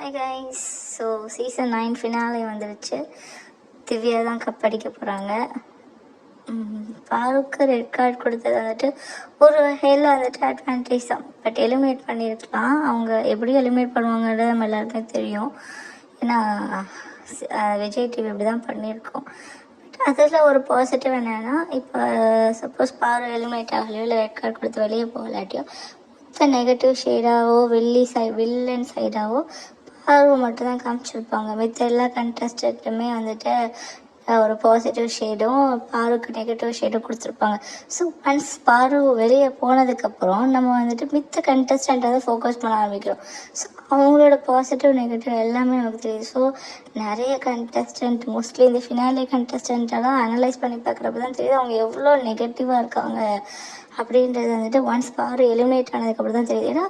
Hi guys. So season 9 finale வந்துருச்சு. திவ்யா தான் cup அடிக்க போகிறாங்க. பாருக்கு ரெட் கார்டு கொடுத்தது வந்துட்டு ஒரு வகையில் வந்துட்டு அட்வான்டேஜ் தான். பட் எலிமினேட் பண்ணியிருக்கலாம். அவங்க எப்படி எலிமினேட் பண்ணுவாங்கன்றது நம்ம எல்லாருக்குமே தெரியும். ஏன்னா விஜய் டிவி இப்படி தான் பண்ணியிருக்கோம். பட் அதில் ஒரு பாசிட்டிவ் என்னென்னா, இப்போ சப்போஸ் பாரு எலிமினேட் ஆகலையோ இல்லை ரெட் கார்டு கொடுத்து வெளியே போகலாட்டியோ மொத்த நெகட்டிவ் ஷேடாவோ வில்லன் சைடாவோ பார்வை மட்டும்தான் காமிச்சிருப்பாங்க. மித்த எல்லா கண்டஸ்டன்ட்டுமே வந்துட்டு ஒரு பாசிட்டிவ் ஷேடும் பாருக்கு நெகட்டிவ் ஷேடும் கொடுத்துருப்பாங்க. ஸோ ஒன்ஸ் பாரு வெளியே போனதுக்கப்புறம் நம்ம வந்துட்டு மித்த கண்டஸ்டண்ட்டை தான் ஃபோக்கஸ் பண்ண ஆரம்பிக்கிறோம். ஸோ அவங்களோட பாசிட்டிவ் நெகட்டிவ் எல்லாமே நமக்கு தெரியுது. ஸோ நிறைய கண்டஸ்டன்ட் மோஸ்ட்லி இந்த ஃபினாலே கண்டஸ்டண்ட்டெல்லாம் அனலைஸ் பண்ணி பார்க்குறப்ப தான் தெரியுது அவங்க எவ்வளோ நெகட்டிவாக இருக்காங்க அப்படின்றது வந்துட்டு ஒன்ஸ் பாரு எலிமினேட் ஆனதுக்கப்புறம் தான் தெரியுது. ஏன்னா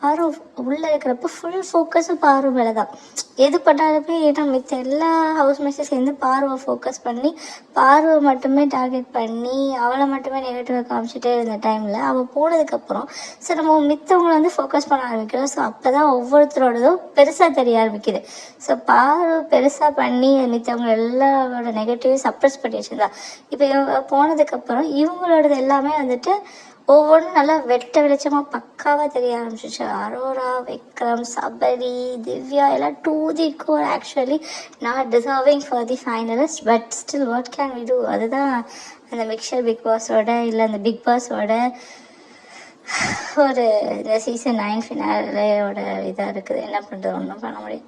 பாரு உள்ளே இருக்கிறப்ப ஃபுல் ஃபோக்கஸும் பாரு மேலே தான். எது பண்ணாலுமே ஏன்னா மித்த எல்லா ஹவுஸ் மேட்ஸும் சேர்ந்து பார்வை ஃபோக்கஸ் பண்ணி பார்வை மட்டுமே டார்கெட் பண்ணி அவளை மட்டுமே நெகட்டிவாக காமிச்சிட்டே இருந்த டைமில் அவள் போனதுக்கப்புறம் ஸோ நம்ம மித்தவங்களை வந்து ஃபோக்கஸ் பண்ண ஆரம்பிக்கிறோம். ஸோ அப்போ தான் ஒவ்வொருத்தரோடதும் பெருசாக தெரிய ஆரம்பிக்குது. ஸோ பாரு பெருசாக பண்ணி மித்தவங்க எல்லாரோட நெகட்டிவ் சப்ரஸ் பண்ணி வச்சுருந்தா. இப்போ இவங்க போனதுக்கப்புறம் இவங்களோடது எல்லாமே வந்துட்டு ஒவ்வொன்றும் நல்லா வெட்ட வெளிச்சமாக பக்காவாக தெரிய ஆரம்பிச்சிச்சு. அரோரா, விக்ரம், சபரி, திவ்யா எல்லாம் to the core actually not deserving for the finalist. But still what can we do? அதுதான் அந்த மிக்சர் பிக் பாஸோட இல்லை அந்த பிக் பாஸோட ஒரு இந்த சீசன் 9 ஃபினாலேயோட இதாக இருக்குது. என்ன பண்ணுறது, ஒன்றும் பண்ண முடியாது.